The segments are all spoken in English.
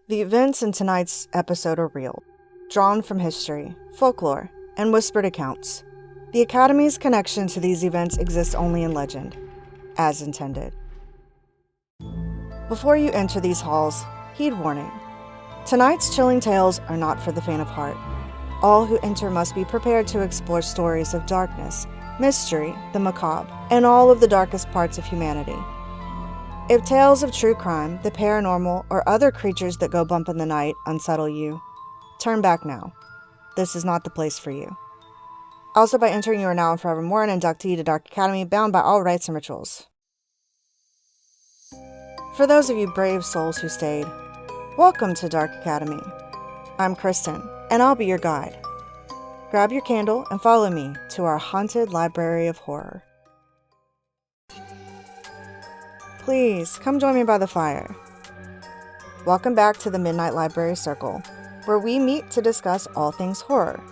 The events in tonight's episode are real, drawn from history, folklore, and whispered accounts. The Academy's connection to these events exists only in legend, as intended. Before you enter these halls, heed warning. Tonight's chilling tales are not for the faint of heart. All who enter must be prepared to explore stories of darkness, mystery, the macabre, and all of the darkest parts of humanity. If tales of true crime, the paranormal, or other creatures that go bump in the night unsettle you, turn back now. This is not the place for you. Also, by entering, you are now and forevermore an inductee to Dark Academy, bound by all rights and rituals. For those of you brave souls who stayed, welcome to Dark Academy. I'm Kristen, and I'll be your guide. Grab your candle and follow me to our haunted library of horror. Please, come join me by the fire. Welcome back to the Midnight Library Circle, where we meet to discuss all things horror.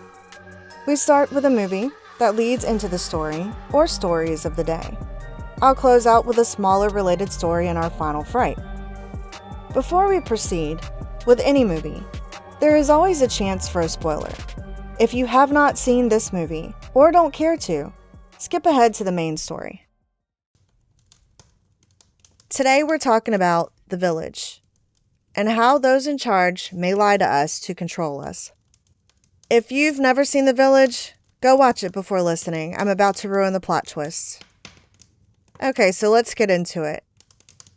We start with a movie that leads into the story or stories of the day. I'll close out with a smaller related story in our final fright. Before we proceed with any movie, there is always a chance for a spoiler. If you have not seen this movie, or don't care to, skip ahead to the main story. Today we're talking about The Village, and how those in charge may lie to us to control us. If you've never seen The Village, go watch it before listening. I'm about to ruin the plot twists. Okay, so let's get into it.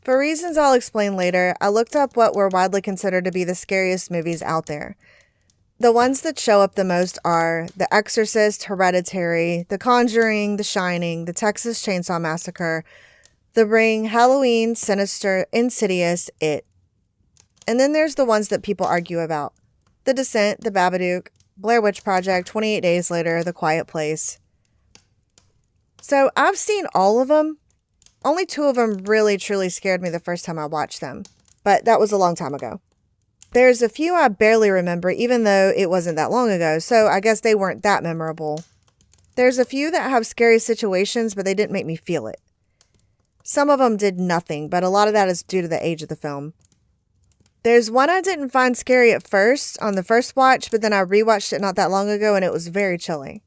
For reasons I'll explain later, I looked up what were widely considered to be the scariest movies out there. The ones that show up the most are The Exorcist, Hereditary, The Conjuring, The Shining, The Texas Chainsaw Massacre, The Ring, Halloween, Sinister, Insidious, It. And then there's the ones that people argue about. The Descent, The Babadook, Blair Witch Project, 28 Days Later, The Quiet Place. So I've seen all of them. Only 2 of them really truly scared me the first time I watched them. But that was a long time ago. There's a few I barely remember, even though it wasn't that long ago, so I guess they weren't that memorable. There's a few that have scary situations, but they didn't make me feel it. Some of them did nothing, but a lot of that is due to the age of the film. There's one I didn't find scary at first, on the first watch, but then I rewatched it not that long ago, and it was very chilling.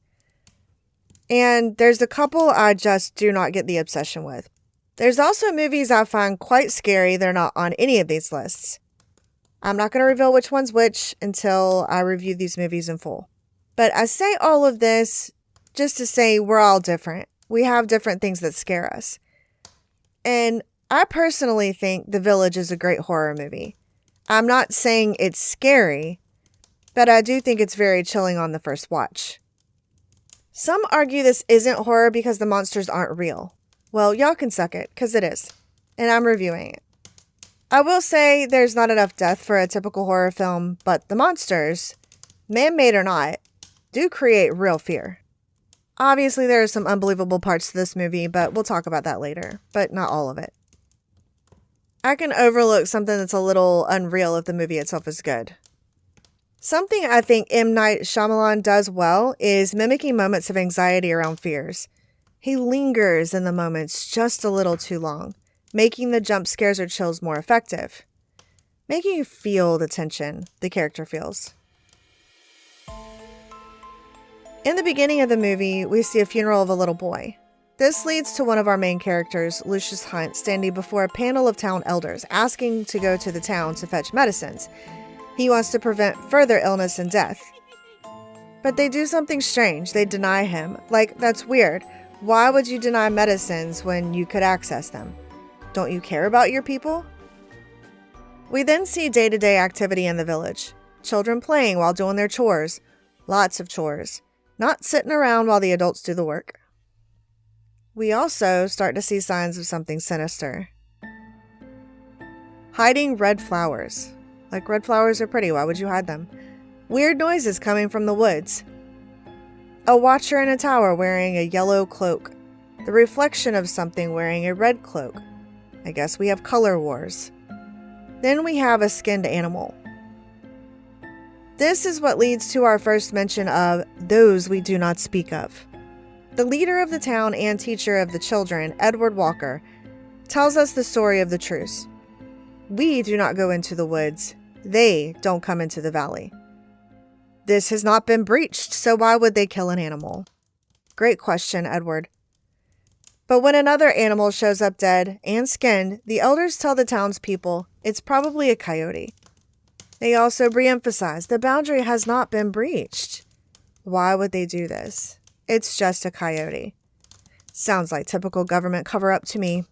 And there's a couple I just do not get the obsession with. There's also movies I find quite scary that are not on any of these lists. I'm not going to reveal which one's which until I review these movies in full. But I say all of this just to say we're all different. We have different things that scare us. And I personally think The Village is a great horror movie. I'm not saying it's scary, but I do think it's very chilling on the first watch. Some argue this isn't horror because the monsters aren't real. Well, y'all can suck it, because it is. And I'm reviewing it. I will say there's not enough death for a typical horror film, but the monsters, man-made or not, do create real fear. Obviously, there are some unbelievable parts to this movie, but we'll talk about that later, but not all of it. I can overlook something that's a little unreal if the movie itself is good. Something I think M. Night Shyamalan does well is mimicking moments of anxiety around fears. He lingers in the moments just a little too long, making the jump scares or chills more effective, making you feel the tension the character feels. In the beginning of the movie, we see a funeral of a little boy. This leads to one of our main characters, Lucius Hunt, standing before a panel of town elders, asking to go to the town to fetch medicines. He wants to prevent further illness and death. But they do something strange. They deny him. Like, that's weird. Why would you deny medicines when you could access them? Don't you care about your people? We then see day-to-day activity in the village. Children playing while doing their chores. Lots of chores. Not sitting around while the adults do the work. We also start to see signs of something sinister. Hiding red flowers. Like, red flowers are pretty, why would you hide them? Weird noises coming from the woods. A watcher in a tower wearing a yellow cloak. The reflection of something wearing a red cloak. I guess we have color wars. Then we have a skinned animal. This is what leads to our first mention of those we do not speak of. The leader of the town and teacher of the children, Edward Walker, tells us the story of the truce. We do not go into the woods. They don't come into the valley. This has not been breached, so why would they kill an animal? Great question, Edward. But when another animal shows up dead and skinned, the elders tell the townspeople it's probably a coyote. They also re-emphasize the boundary has not been breached. Why would they do this? It's just a coyote. Sounds like typical government cover-up to me.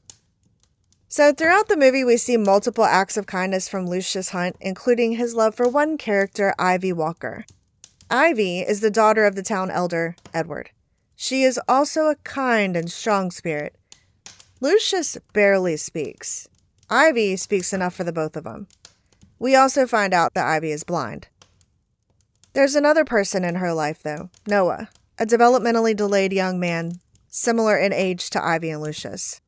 So throughout the movie, we see multiple acts of kindness from Lucius Hunt, including his love for one character, Ivy Walker. Ivy is the daughter of the town elder, Edward. She is also a kind and strong spirit. Lucius barely speaks. Ivy speaks enough for the both of them. We also find out that Ivy is blind. There's another person in her life, though, Noah, a developmentally delayed young man, similar in age to Ivy and Lucius.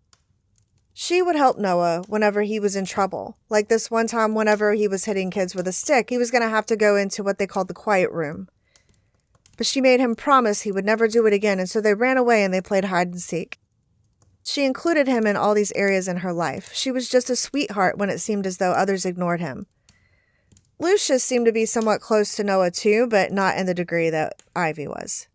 She would help Noah whenever he was in trouble. Like this one time whenever he was hitting kids with a stick, he was going to have to go into what they called the quiet room. But she made him promise he would never do it again, and so they ran away and they played hide and seek. She included him in all these areas in her life. She was just a sweetheart when it seemed as though others ignored him. Lucius seemed to be somewhat close to Noah too, but not in the degree that Ivy was.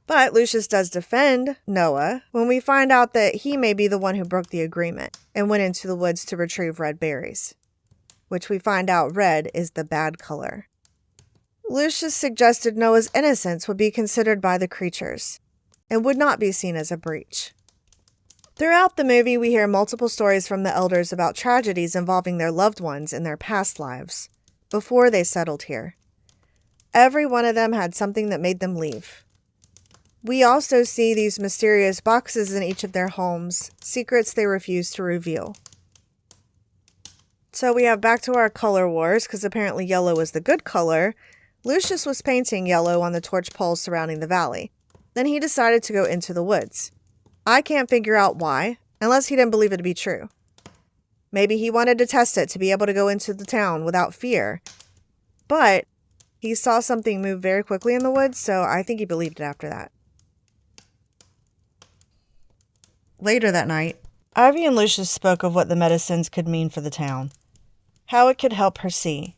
But Lucius does defend Noah when we find out that he may be the one who broke the agreement and went into the woods to retrieve red berries, which we find out red is the bad color. Lucius suggested Noah's innocence would be considered by the creatures and would not be seen as a breach. Throughout the movie, we hear multiple stories from the elders about tragedies involving their loved ones in their past lives before they settled here. Every one of them had something that made them leave. We also see these mysterious boxes in each of their homes, secrets they refuse to reveal. So we have back to our color wars, because apparently yellow is the good color. Lucius was painting yellow on the torch poles surrounding the valley. Then he decided to go into the woods. I can't figure out why, unless he didn't believe it to be true. Maybe he wanted to test it to be able to go into the town without fear. But he saw something move very quickly in the woods, so I think he believed it after that. Later that night, Ivy and Lucius spoke of what the medicines could mean for the town. How it could help her see.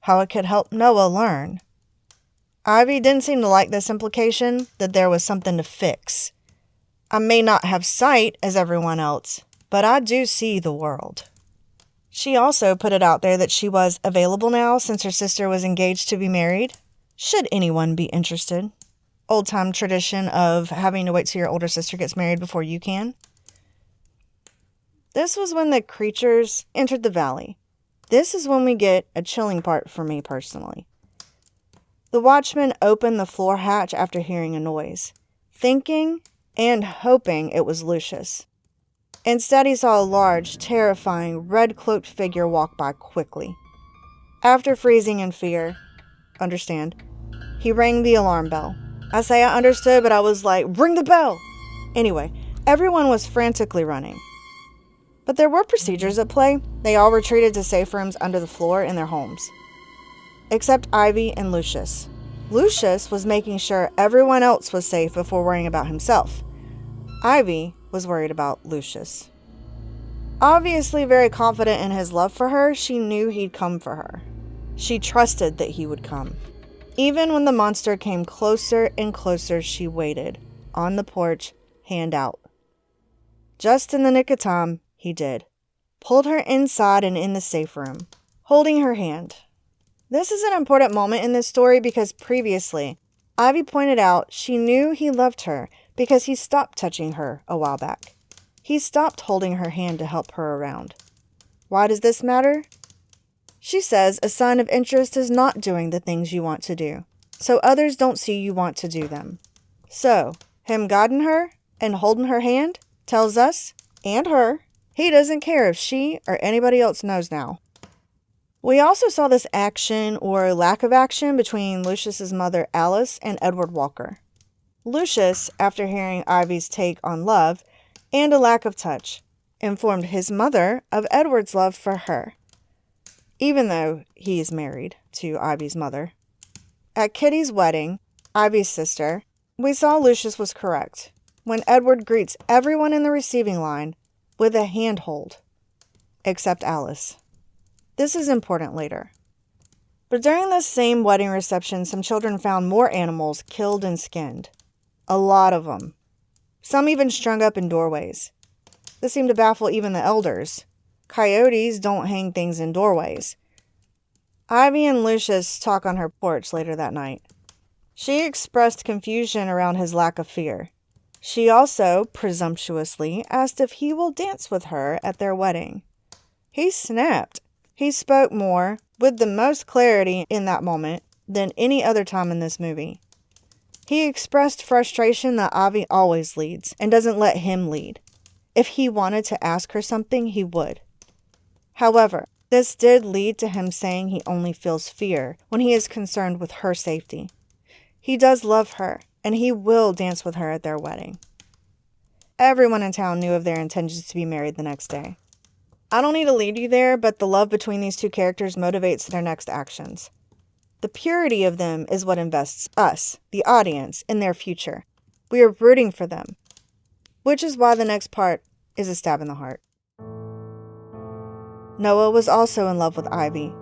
How it could help Noah learn. Ivy didn't seem to like this implication that there was something to fix. I may not have sight as everyone else, but I do see the world. She also put it out there that she was available now since her sister was engaged to be married, should anyone be interested. Old-time tradition of having to wait till your older sister gets married before you can. This was when the creatures entered the valley. This is when we get a chilling part for me personally. The watchman opened the floor hatch after hearing a noise, thinking and hoping it was Lucius. Instead, he saw a large, terrifying, red-cloaked figure walk by quickly. After freezing in fear, he rang the alarm bell. I say I understood, but I was like, ring the bell! Anyway, everyone was frantically running. But there were procedures at play. They all retreated to safe rooms under the floor in their homes. Except Ivy and Lucius. Lucius was making sure everyone else was safe before worrying about himself. Ivy was worried about Lucius. Obviously very confident in his love for her, she knew he'd come for her. She trusted that he would come. Even when the monster came closer and closer, she waited, on the porch, hand out. Just in the nick of time, he did. Pulled her inside and in the safe room, holding her hand. This is an important moment in this story because previously, Ivy pointed out she knew he loved her because he stopped touching her a while back. He stopped holding her hand to help her around. Why does this matter? She says a sign of interest is not doing the things you want to do, so others don't see you want to do them. So, him guiding her and holding her hand tells us, and her, he doesn't care if she or anybody else knows now. We also saw this action or lack of action between Lucius's mother Alice and Edward Walker. Lucius, after hearing Ivy's take on love and a lack of touch, informed his mother of Edward's love for her, even though he is married to Ivy's mother. At Kitty's wedding, Ivy's sister, we saw Lucius was correct when Edward greets everyone in the receiving line with a handhold, except Alice. This is important later. But during this same wedding reception, some children found more animals killed and skinned. A lot of them. Some even strung up in doorways. This seemed to baffle even the elders. Coyotes don't hang things in doorways. Ivy and Lucius talk on her porch later that night. She expressed confusion around his lack of fear. She also, presumptuously, asked if he will dance with her at their wedding. He snapped. He spoke more, with the most clarity in that moment, than any other time in this movie. He expressed frustration that Ivy always leads, and doesn't let him lead. If he wanted to ask her something, he would. However, this did lead to him saying he only feels fear when he is concerned with her safety. He does love her, and he will dance with her at their wedding. Everyone in town knew of their intentions to be married the next day. I don't need to lead you there, but the love between these two characters motivates their next actions. The purity of them is what invests us, the audience, in their future. We are rooting for them, which is why the next part is a stab in the heart. Noah was also in love with Ivy.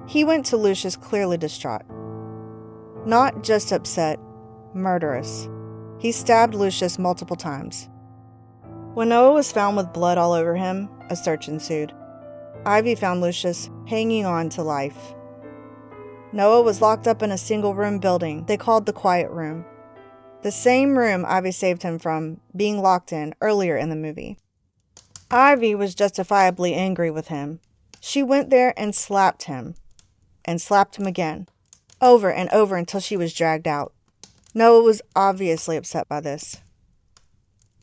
He went to Lucius clearly distraught. Not just upset, murderous. He stabbed Lucius multiple times. When Noah was found with blood all over him, a search ensued. Ivy found Lucius hanging on to life. Noah was locked up in a single-room building they called the Quiet Room. The same room Ivy saved him from being locked in earlier in the movie. Ivy was justifiably angry with him. She went there and slapped him again, over and over until she was dragged out. Noah was obviously upset by this.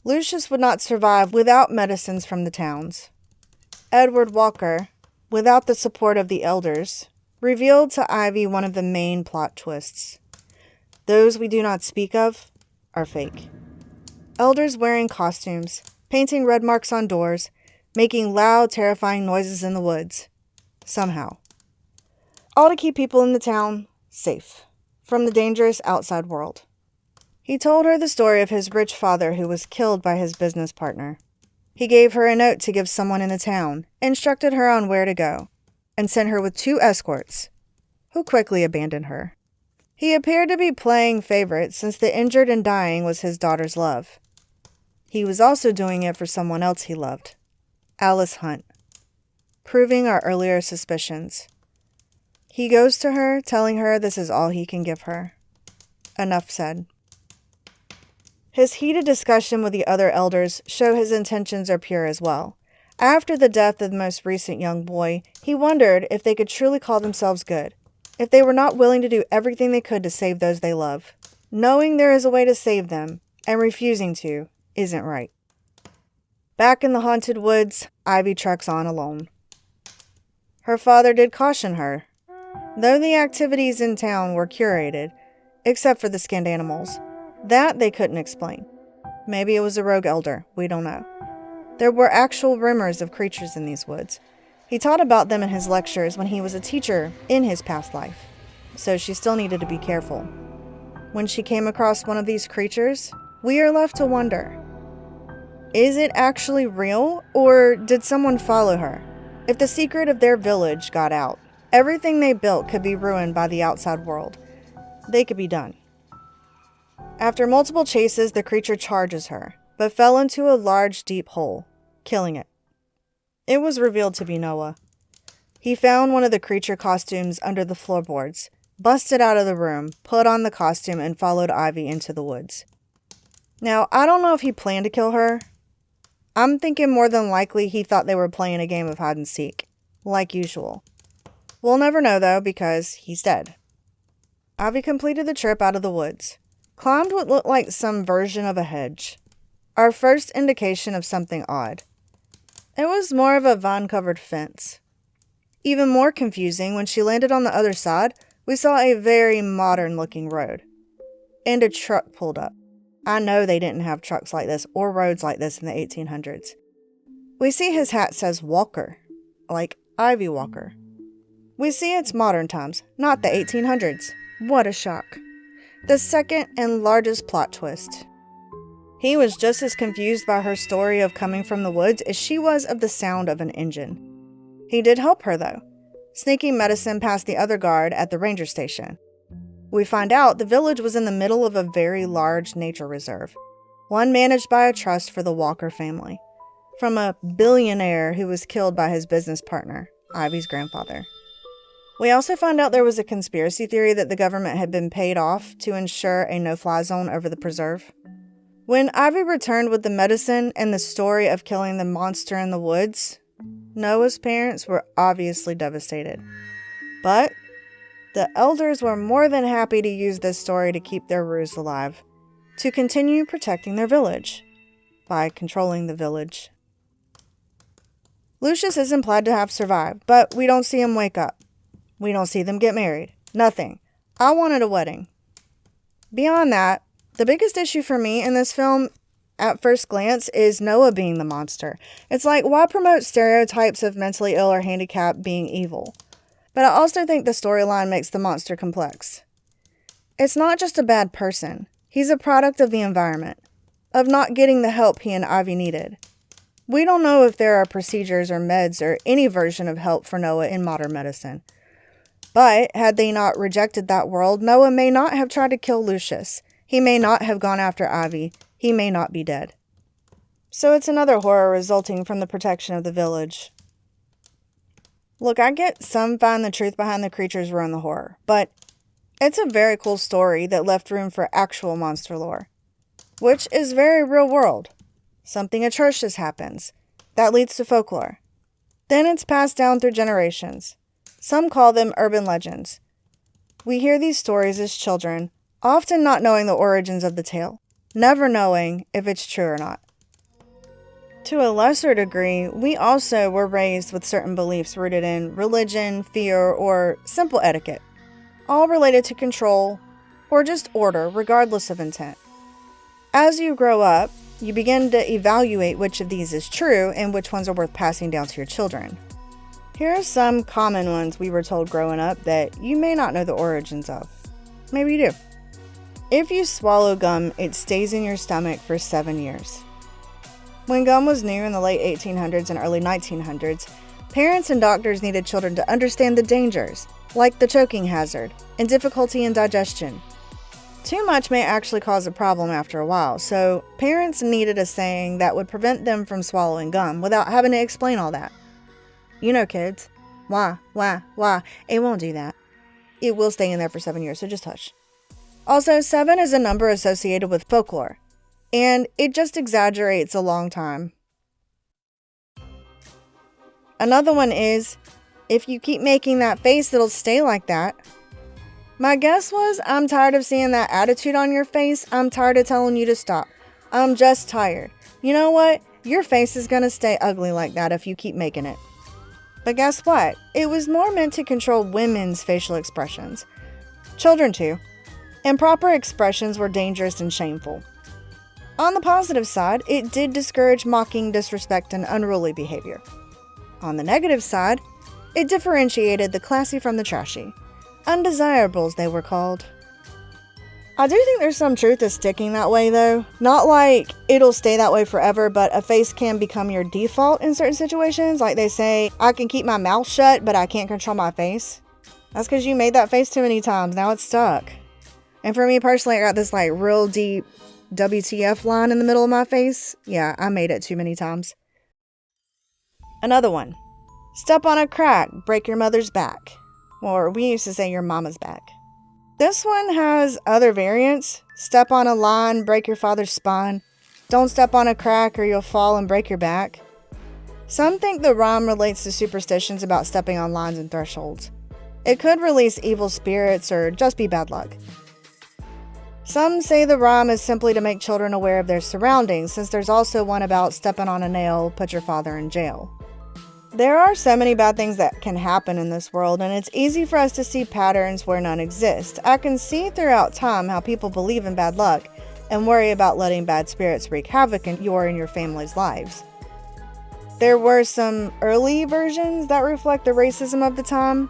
Lucius would not survive without medicines from the towns. Edward Walker, without the support of the elders, revealed to Ivy one of the main plot twists. Those we do not speak of are fake. Elders wearing costumes, painting red marks on doors, making loud, terrifying noises in the woods. Somehow. All to keep people in the town safe from the dangerous outside world. He told her the story of his rich father who was killed by his business partner. He gave her a note to give someone in the town, instructed her on where to go, and sent her with 2 escorts, who quickly abandoned her. He appeared to be playing favorite since the injured and dying was his daughter's love. He was also doing it for someone else he loved, Alice Hunt, proving our earlier suspicions. He goes to her, telling her this is all he can give her. Enough said. His heated discussion with the other elders show his intentions are pure as well. After the death of the most recent young boy, he wondered if they could truly call themselves good, if they were not willing to do everything they could to save those they love. Knowing there is a way to save them, and refusing to, isn't right. Back in the haunted woods, Ivy treks on alone. Her father did caution her. Though the activities in town were curated, except for the skinned animals, that they couldn't explain. Maybe it was a rogue elder, we don't know. There were actual rumors of creatures in these woods. He taught about them in his lectures when he was a teacher in his past life, so she still needed to be careful. When she came across one of these creatures, we are left to wonder, is it actually real, or did someone follow her? If the secret of their village got out, everything they built could be ruined by the outside world. They could be done. After multiple chases, the creature charges her, but fell into a large, deep hole, killing it. It was revealed to be Noah. He found one of the creature costumes under the floorboards, busted out of the room, put on the costume, and followed Ivy into the woods. Now, I don't know if he planned to kill her. I'm thinking more than likely he thought they were playing a game of hide and seek, like usual. We'll never know, though, because he's dead. Ivy completed the trip out of the woods, climbed what looked like some version of a hedge. Our first indication of something odd. It was more of a vine-covered fence. Even more confusing, when she landed on the other side, we saw a very modern-looking road. And a truck pulled up. I know they didn't have trucks like this or roads like this in the 1800s. We see his hat says Walker, like Ivy Walker. We see it's modern times, not the 1800s. What a shock. The second and largest plot twist. He was just as confused by her story of coming from the woods as she was of the sound of an engine. He did help her, though. sneaking medicine past the other guard at the ranger station. We find out the village was in the middle of a very large nature reserve, one managed by a trust for the Walker family, from a billionaire who was killed by his business partner, Ivy's grandfather. We also find out there was a conspiracy theory that the government had been paid off to ensure a no-fly zone over the preserve. When Ivy returned with the medicine and the story of killing the monster in the woods, Noah's parents were obviously devastated. But the elders were more than happy to use this story to keep their ruse alive, to continue protecting their village by controlling the village. Lucius is implied to have survived, but we don't see him wake up. We don't see them get married. Nothing. I wanted a wedding. Beyond that, the biggest issue for me in this film, at first glance, is Noah being the monster. It's like, why promote stereotypes of mentally ill or handicapped being evil? But I also think the storyline makes the monster complex. It's not just a bad person. He's a product of the environment, of not getting the help he and Ivy needed. We don't know if there are procedures or meds or any version of help for Noah in modern medicine. But had they not rejected that world, Noah may not have tried to kill Lucius. He may not have gone after Ivy. He may not be dead. So it's another horror resulting from the protection of the village. Look, I get some find the truth behind the creatures ruin the horror, but it's a very cool story that left room for actual monster lore, which is very real world. Something atrocious happens. That leads to folklore. Then it's passed down through generations. Some call them urban legends. We hear these stories as children, often not knowing the origins of the tale, never knowing if it's true or not. To a lesser degree, we also were raised with certain beliefs rooted in religion, fear, or simple etiquette, all related to control or just order, regardless of intent. As you grow up, you begin to evaluate which of these is true and which ones are worth passing down to your children. Here are some common ones we were told growing up that you may not know the origins of. Maybe you do. If you swallow gum, it stays in your stomach for 7 years. When gum was new in the late 1800s and early 1900s, parents and doctors needed children to understand the dangers, like the choking hazard and difficulty in digestion. Too much may actually cause a problem after a while, so parents needed a saying that would prevent them from swallowing gum without having to explain all that. You know, kids. Why? It won't do that. It will stay in there for 7 years, so just hush. Also, 7 is a number associated with folklore, and it just exaggerates a long time. Another one is, if you keep making that face, it'll stay like that. My guess was, I'm tired of seeing that attitude on your face. I'm tired of telling you to stop. I'm just tired. You know what? Your face is gonna stay ugly like that if you keep making it. But guess what? It was more meant to control women's facial expressions. Children too. Improper expressions were dangerous and shameful. On the positive side, it did discourage mocking, disrespect, and unruly behavior. On the negative side, it differentiated the classy from the trashy. Undesirables, they were called. I do think there's some truth to sticking that way, though. Not like it'll stay that way forever, but a face can become your default in certain situations. Like they say, I can keep my mouth shut, but I can't control my face. That's because you made that face too many times. Now it's stuck. And for me personally, I got this like real deep WTF line in the middle of my face. Yeah, I made it too many times. Another one. Step on a crack, break your mother's back. Or we used to say your mama's back. This one has other variants. Step on a line, break your father's spine. Don't step on a crack or you'll fall and break your back. Some think the rhyme relates to superstitions about stepping on lines and thresholds. It could release evil spirits or just be bad luck. Some say the rhyme is simply to make children aware of their surroundings, since there's also one about stepping on a nail, put your father in jail. There are so many bad things that can happen in this world, and it's easy for us to see patterns where none exist. I can see throughout time how people believe in bad luck and worry about letting bad spirits wreak havoc in your and your family's lives. There were some early versions that reflect the racism of the time.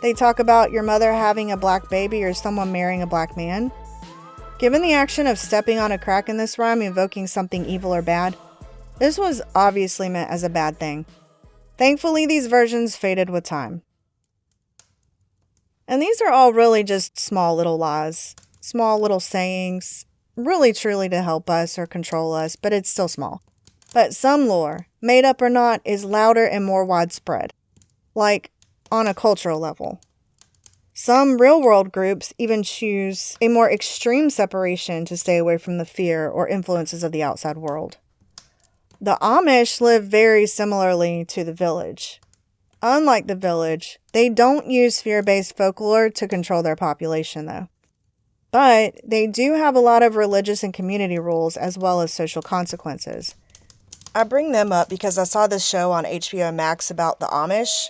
They talk about your mother having a black baby or someone marrying a black man. Given the action of stepping on a crack in this rhyme evoking something evil or bad, this was obviously meant as a bad thing. Thankfully, these versions faded with time. And these are all really just small little lies, small little sayings, really truly to help us or control us, but it's still small. But some lore, made up or not, is louder and more widespread, like on a cultural level. Some real-world groups even choose a more extreme separation to stay away from the fear or influences of the outside world. The Amish live very similarly to the village. Unlike the village, they don't use fear-based folklore to control their population, though. But they do have a lot of religious and community rules as well as social consequences. I bring them up because I saw this show on HBO Max about Amish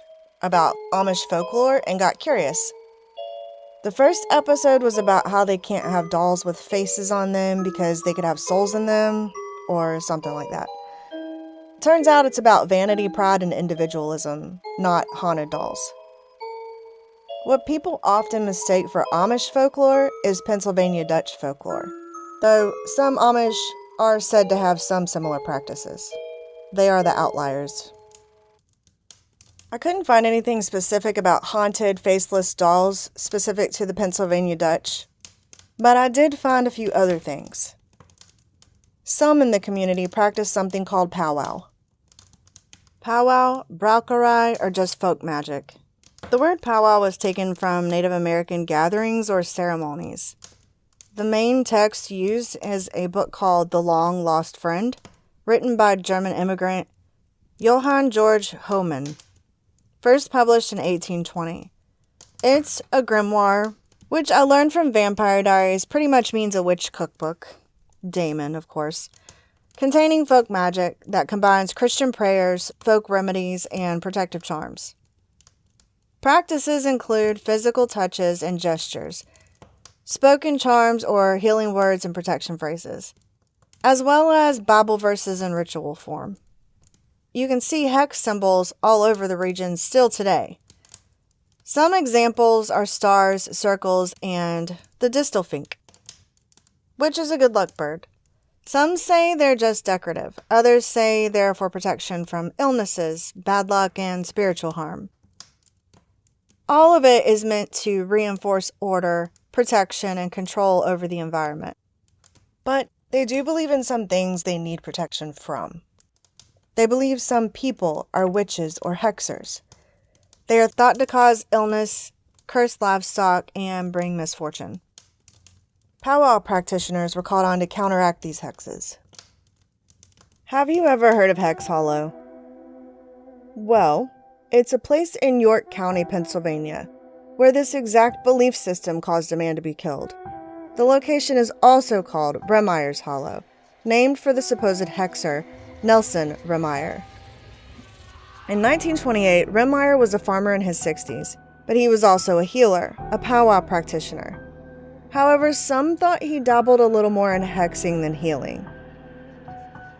folklore, and got curious. The first episode was about how they can't have dolls with faces on them because they could have souls in them, or something like that. Turns out it's about vanity, pride, and individualism, not haunted dolls. What people often mistake for Amish folklore is Pennsylvania Dutch folklore, though some Amish are said to have some similar practices. They are the outliers. I couldn't find anything specific about haunted, faceless dolls specific to the Pennsylvania Dutch, but I did find a few other things. Some in the community practice something called powwow. Powwow, braucherei, or just folk magic. The word powwow was taken from Native American gatherings or ceremonies. The main text used is a book called The Long Lost Friend, written by German immigrant Johann Georg Hohmann, first published in 1820. It's a grimoire, which I learned from Vampire Diaries pretty much means a witch cookbook, daemon of course, containing folk magic that combines Christian prayers, folk remedies, and protective charms. Practices include physical touches and gestures, spoken charms or healing words and protection phrases, as well as Bible verses in ritual form. You can see hex symbols all over the region still today. Some examples are stars, circles, and the distelfink, which is a good luck bird. Some say they're just decorative. Others say they're for protection from illnesses, bad luck, and spiritual harm. All of it is meant to reinforce order, protection, and control over the environment. But they do believe in some things they need protection from. They believe some people are witches or hexers. They are thought to cause illness, curse livestock, and bring misfortune. Powwow practitioners were called on to counteract these hexes. Have you ever heard of Hex Hollow? Well, it's a place in York County, Pennsylvania, where this exact belief system caused a man to be killed. The location is also called Remeyer's Hollow, named for the supposed hexer, Nelson Remeyer. In 1928, Remeyer was a farmer in his 60s, but he was also a healer, a powwow practitioner. However, some thought he dabbled a little more in hexing than healing.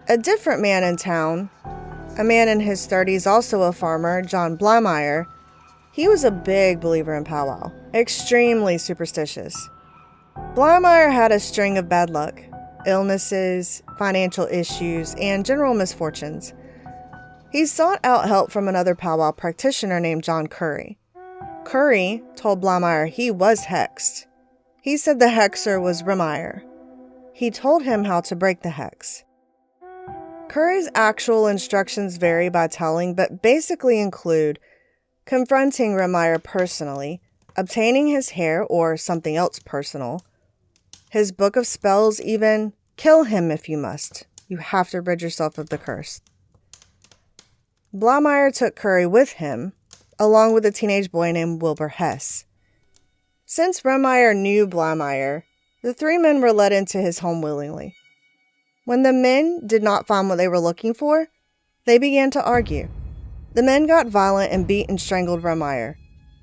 A different man in town, a man in his 30s, also a farmer, John Blymeyer, he was a big believer in powwow, extremely superstitious. Blymeyer had a string of bad luck, illnesses, financial issues, and general misfortunes. He sought out help from another powwow practitioner named John Curry. Curry told Blymeyer he was hexed. He said the hexer was Remeyer. He told him how to break the hex. Curry's actual instructions vary by telling, but basically include confronting Remeyer personally, obtaining his hair or something else personal, his book of spells even, kill him if you must. You have to rid yourself of the curse. Blymeyer took Curry with him, along with a teenage boy named Wilbur Hess. Since Remeyer knew Blymeyer, the three men were let into his home willingly. When the men did not find what they were looking for, they began to argue. The men got violent and beat and strangled Remeyer,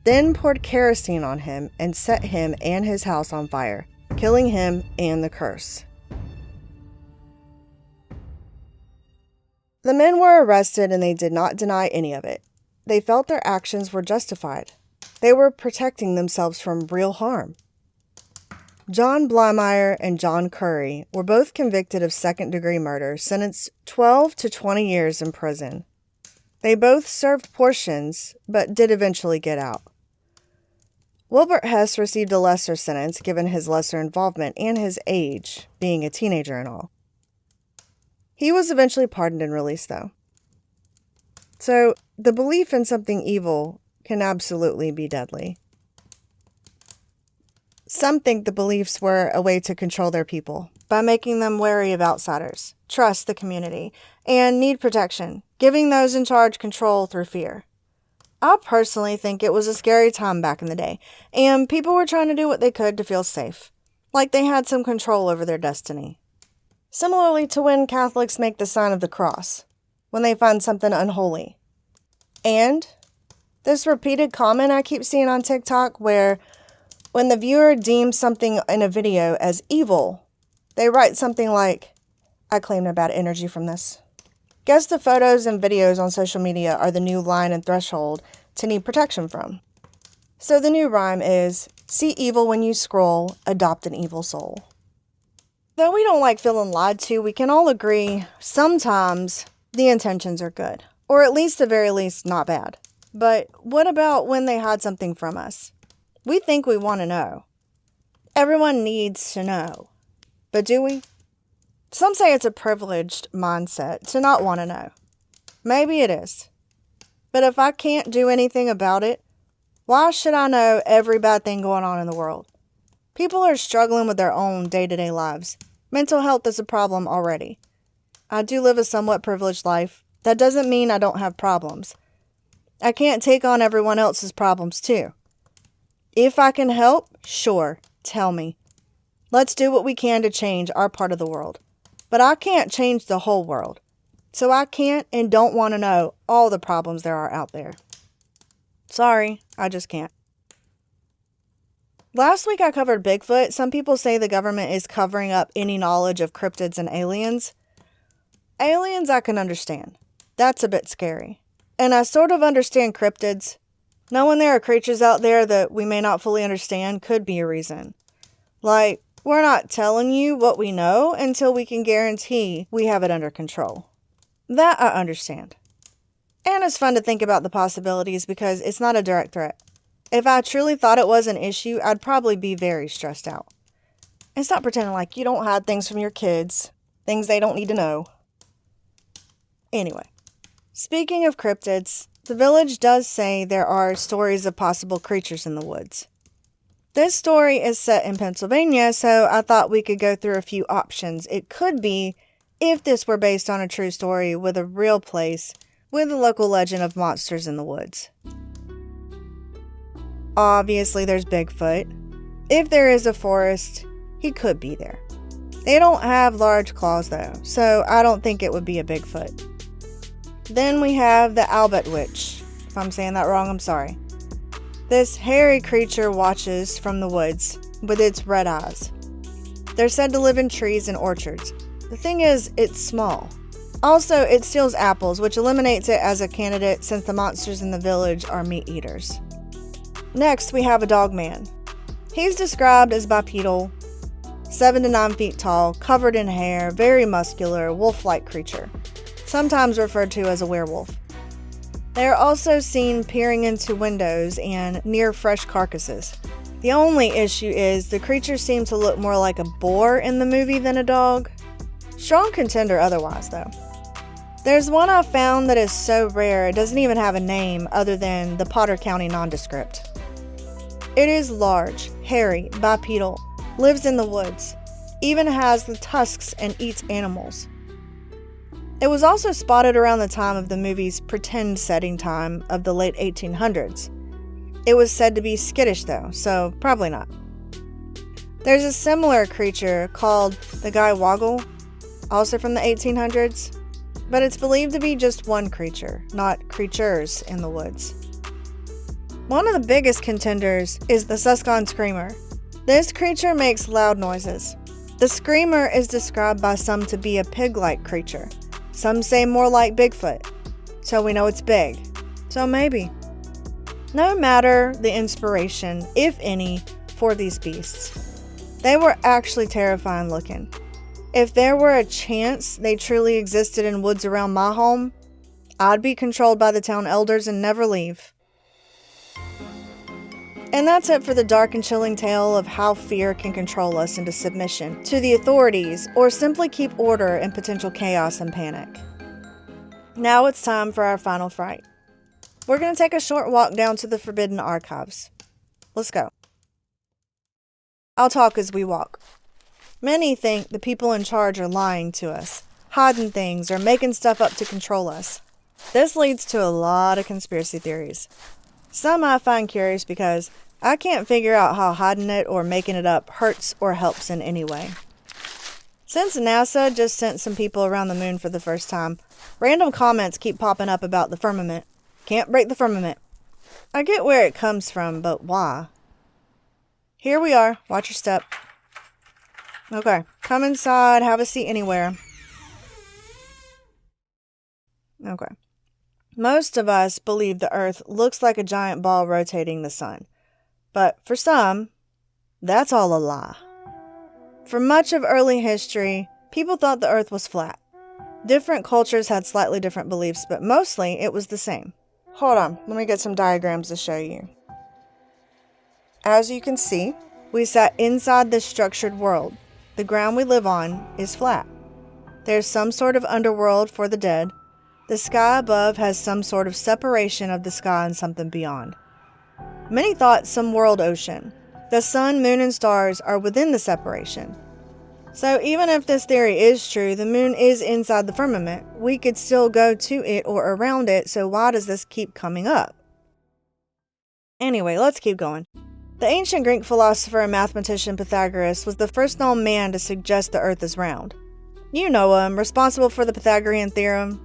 then poured kerosene on him and set him and his house on fire, killing him and the curse. The men were arrested and they did not deny any of it. They felt their actions were justified. They were protecting themselves from real harm. John Blymeyer and John Curry were both convicted of second-degree murder, sentenced 12 to 20 years in prison. They both served portions, but did eventually get out. Wilbert Hess received a lesser sentence given his lesser involvement and his age, being a teenager and all. He was eventually pardoned and released, though. So, the belief in something evil can absolutely be deadly. Some think the beliefs were a way to control their people by making them wary of outsiders, trust the community, and need protection, giving those in charge control through fear. I personally think it was a scary time back in the day, and people were trying to do what they could to feel safe, like they had some control over their destiny. Similarly to when Catholics make the sign of the cross, when they find something unholy. And this repeated comment I keep seeing on TikTok where when the viewer deems something in a video as evil, they write something like, "I claim no bad energy from this." Guess the photos and videos on social media are the new line and threshold to need protection from. So the new rhyme is, see evil when you scroll, adopt an evil soul. Though we don't like feeling lied to, we can all agree sometimes the intentions are good, or at least the very least not bad. But what about when they hide something from us? We think we want to know. Everyone needs to know. But do we? Some say it's a privileged mindset to not want to know. Maybe it is. But if I can't do anything about it, why should I know every bad thing going on in the world? People are struggling with their own day-to-day lives. Mental health is a problem already. I do live a somewhat privileged life. That doesn't mean I don't have problems. I can't take on everyone else's problems too. If I can help, sure, tell me. Let's do what we can to change our part of the world. But I can't change the whole world. So I can't and don't want to know all the problems there are out there. Sorry, I just can't. Last week I covered Bigfoot. Some people say the government is covering up any knowledge of cryptids and aliens. Aliens I can understand. That's a bit scary. And I sort of understand cryptids. Knowing there are creatures out there that we may not fully understand could be a reason. Like, we're not telling you what we know until we can guarantee we have it under control. That I understand. And it's fun to think about the possibilities because it's not a direct threat. If I truly thought it was an issue, I'd probably be very stressed out. And stop pretending like you don't hide things from your kids, things they don't need to know. Anyway, speaking of cryptids, the village does say there are stories of possible creatures in the woods. This story is set in Pennsylvania, so I thought we could go through a few options it could be if this were based on a true story with a real place with a local legend of monsters in the woods. Obviously, there's Bigfoot. If there is a forest, he could be there. They don't have large claws though, so I don't think it would be a Bigfoot. Then we have the Albert Witch. If I'm saying that wrong, I'm sorry. This hairy creature watches from the woods with its red eyes. They're said to live in trees and orchards. The thing is, it's small. Also, it steals apples, which eliminates it as a candidate since the monsters in the village are meat eaters. Next, we have a dogman. He's described as bipedal, 7 to 9 feet tall, covered in hair, very muscular, wolf-like creature, sometimes referred to as a werewolf. They are also seen peering into windows and near fresh carcasses. The only issue is the creature seems to look more like a boar in the movie than a dog. Strong contender otherwise, though. There's one I found that is so rare it doesn't even have a name other than the Potter County nondescript. It is large, hairy, bipedal, lives in the woods, even has the tusks and eats animals. It was also spotted around the time of the movie's pretend setting time of the late 1800s. It was said to be skittish though, so probably not. There's a similar creature called the Guy Woggle, also from the 1800s, but it's believed to be just one creature, not creatures in the woods. One of the biggest contenders is the Susquehanna Screamer. This creature makes loud noises. The Screamer is described by some to be a pig-like creature. Some say more like Bigfoot, so we know it's big. So maybe. No matter the inspiration, if any, for these beasts, they were actually terrifying looking. If there were a chance they truly existed in woods around my home, I'd be controlled by the town elders and never leave. And that's it for the dark and chilling tale of how fear can control us into submission to the authorities or simply keep order in potential chaos and panic. Now it's time for our final fright. We're going to take a short walk down to the Forbidden Archives. Let's go. I'll talk as we walk. Many think the people in charge are lying to us, hiding things, or making stuff up to control us. This leads to a lot of conspiracy theories. Some I find curious because I can't figure out how hiding it or making it up hurts or helps in any way. Since NASA just sent some people around the moon for the first time, random comments keep popping up about the firmament. Can't break the firmament. I get where it comes from, but why? Here we are. Watch your step. Okay, come inside, have a seat anywhere. Okay. Most of us believe the Earth looks like a giant ball rotating the sun. But for some, that's all a lie. For much of early history, people thought the Earth was flat. Different cultures had slightly different beliefs, but mostly it was the same. Hold on, let me get some diagrams to show you. As you can see, we sat inside this structured world. The ground we live on is flat. There's some sort of underworld for the dead. The sky above has some sort of separation of the sky and something beyond. Many thought some world ocean. The sun, moon, and stars are within the separation. So even if this theory is true, the moon is inside the firmament. We could still go to it or around it, so why does this keep coming up? Anyway, let's keep going. The ancient Greek philosopher and mathematician Pythagoras was the first known man to suggest the Earth is round. You know him, responsible for the Pythagorean theorem.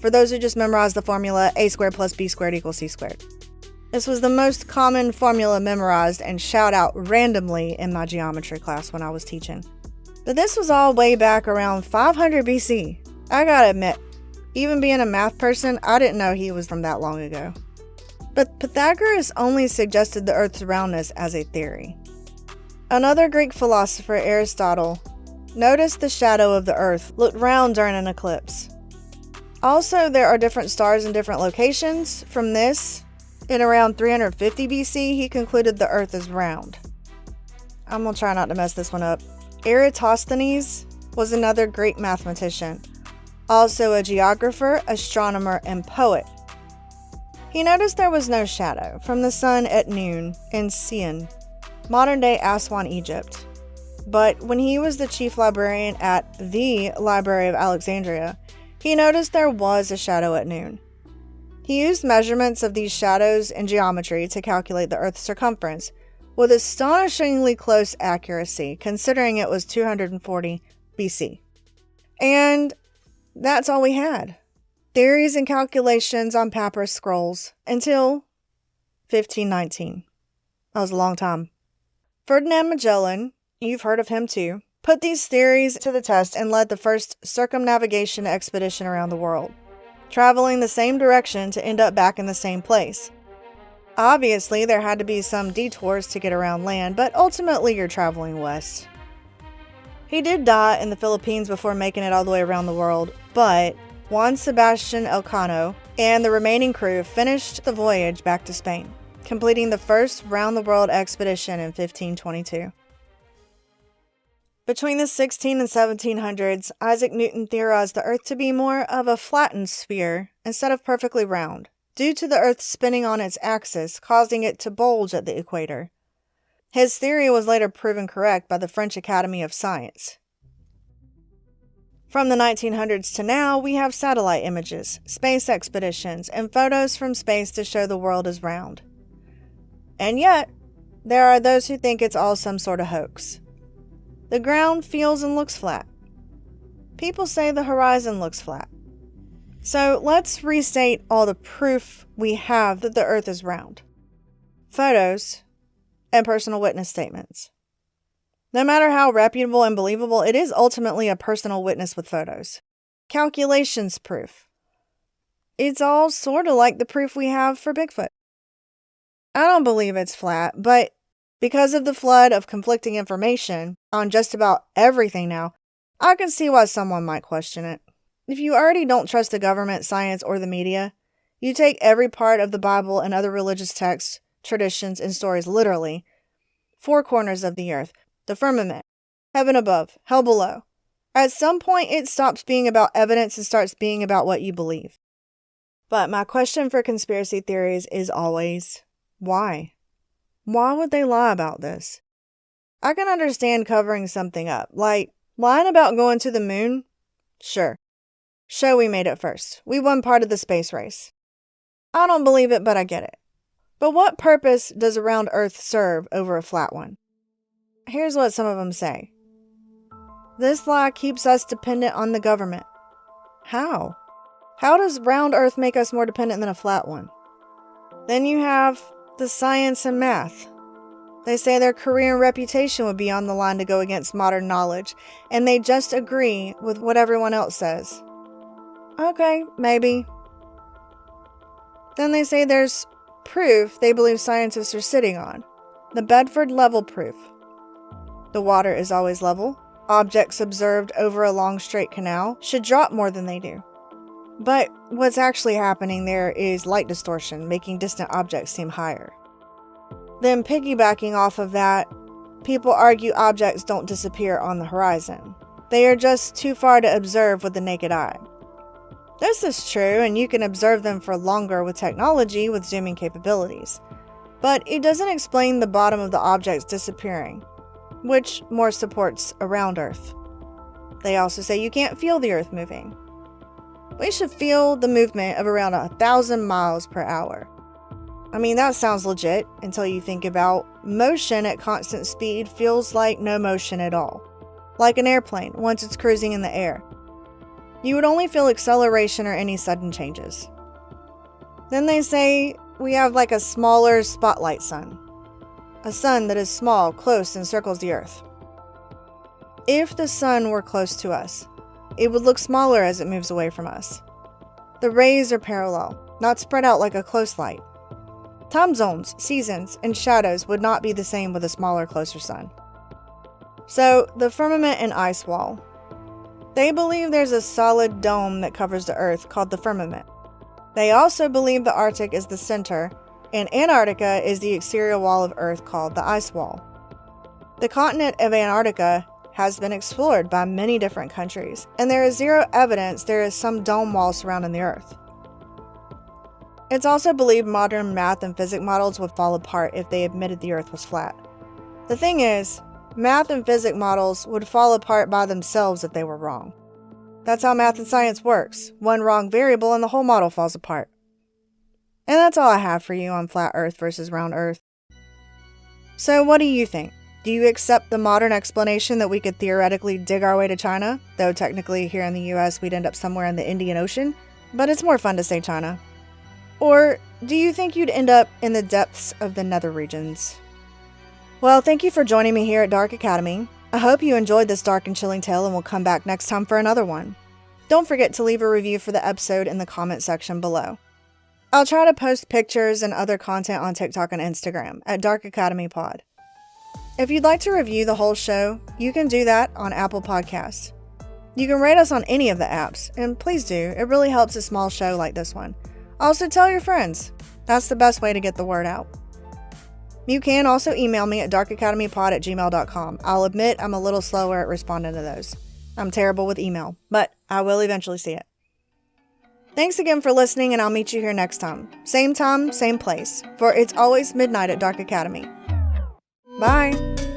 For those who just memorized the formula, a squared plus b squared equals c squared. This was the most common formula memorized and shout out randomly in my geometry class when I was teaching. But this was all way back around 500 BC. I gotta admit, even being a math person, I didn't know he was from that long ago. But Pythagoras only suggested the Earth's roundness as a theory. Another Greek philosopher, Aristotle, noticed the shadow of the Earth looked round during an eclipse. Also, there are different stars in different locations. From this, in around 350 BC, he concluded the Earth is round. I'm gonna try not to mess this one up. Eratosthenes was another Greek mathematician, also a geographer, astronomer, and poet. He noticed there was no shadow from the sun at noon in Sian, modern-day Aswan, Egypt. But when he was the chief librarian at the Library of Alexandria, he noticed there was a shadow at noon. He used measurements of these shadows in geometry to calculate the Earth's circumference with astonishingly close accuracy, considering it was 240 BC. And that's all we had. Theories and calculations on papyrus scrolls until 1519. That was a long time. Ferdinand Magellan, you've heard of him too, put these theories to the test and led the first circumnavigation expedition around the world, traveling the same direction to end up back in the same place. Obviously, there had to be some detours to get around land, but ultimately you're traveling west. He did die in the Philippines before making it all the way around the world, but Juan Sebastian Elcano and the remaining crew finished the voyage back to Spain, completing the first round-the-world expedition in 1522. Between the 16 and 1700s, Isaac Newton theorized the Earth to be more of a flattened sphere instead of perfectly round, due to the Earth spinning on its axis, causing it to bulge at the equator. His theory was later proven correct by the French Academy of Science. From the 1900s to now, we have satellite images, space expeditions, and photos from space to show the world is round. And yet, there are those who think it's all some sort of hoax. The ground feels and looks flat. People say the horizon looks flat. So let's restate all the proof we have that the Earth is round. Photos and personal witness statements. No matter how reputable and believable, it is ultimately a personal witness with photos. Calculations proof. It's all sort of like the proof we have for Bigfoot. I don't believe it's flat, but because of the flood of conflicting information on just about everything now, I can see why someone might question it. If you already don't trust the government, science, or the media, you take every part of the Bible and other religious texts traditions, and stories literally. 4 corners of the earth, the firmament, heaven above, hell below. At some point, it stops being about evidence and starts being about what you believe. But my question for conspiracy theories is always, why? Why would they lie about this? I can understand covering something up, like lying about going to the moon. Sure. Show we made it first. We won part of the space race. I don't believe it, but I get it. But what purpose does a round Earth serve over a flat one? Here's what some of them say. This lie keeps us dependent on the government. How? How does round Earth make us more dependent than a flat one? Then you have the science and math. They say their career and reputation would be on the line to go against modern knowledge, and they just agree with what everyone else says. Okay, maybe. Then they say there's proof they believe scientists are sitting on. The Bedford level proof. The water is always level. Objects observed over a long straight canal should drop more than they do. But what's actually happening there is light distortion, making distant objects seem higher. Then piggybacking off of that, people argue objects don't disappear on the horizon. They are just too far to observe with the naked eye. This is true, and you can observe them for longer with technology with zooming capabilities. But it doesn't explain the bottom of the objects disappearing, which more supports around Earth. They also say you can't feel the Earth moving. We should feel the movement of around 1,000 miles per hour. I mean, that sounds legit until you think about motion at constant speed feels like no motion at all. Like an airplane once it's cruising in the air. You would only feel acceleration or any sudden changes. Then they say we have like a smaller spotlight sun. A sun that is small, close, and circles the Earth. If the sun were close to us, it would look smaller as it moves away from us. The rays are parallel, not spread out like a close light. Time zones, seasons, and shadows would not be the same with a smaller, closer sun. So, the firmament and ice wall. They believe there's a solid dome that covers the Earth called the firmament. They also believe the Arctic is the center, and Antarctica is the exterior wall of Earth called the ice wall. The continent of Antarctica has been explored by many different countries, and there is zero evidence there is some dome wall surrounding the Earth. It's also believed modern math and physics models would fall apart if they admitted the Earth was flat. The thing is, math and physics models would fall apart by themselves if they were wrong. That's how math and science works. One wrong variable and the whole model falls apart. And that's all I have for you on flat Earth versus round Earth. So what do you think? Do you accept the modern explanation that we could theoretically dig our way to China? Though technically here in the US we'd end up somewhere in the Indian Ocean, but it's more fun to say China. Or do you think you'd end up in the depths of the nether regions? Well, thank you for joining me here at Dark Academy. I hope you enjoyed this dark and chilling tale and will come back next time for another one. Don't forget to leave a review for the episode in the comment section below. I'll try to post pictures and other content on TikTok and Instagram at Dark Academy Pod. If you'd like to review the whole show, you can do that on Apple Podcasts. You can rate us on any of the apps, and please do, it really helps a small show like this one. Also, tell your friends. That's the best way to get the word out. You can also email me at darkacademypod@gmail.com. I'll admit I'm a little slower at responding to those. I'm terrible with email, but I will eventually see it. Thanks again for listening, and I'll meet you here next time. Same time, same place, for it's always midnight at Dark Academy. Bye!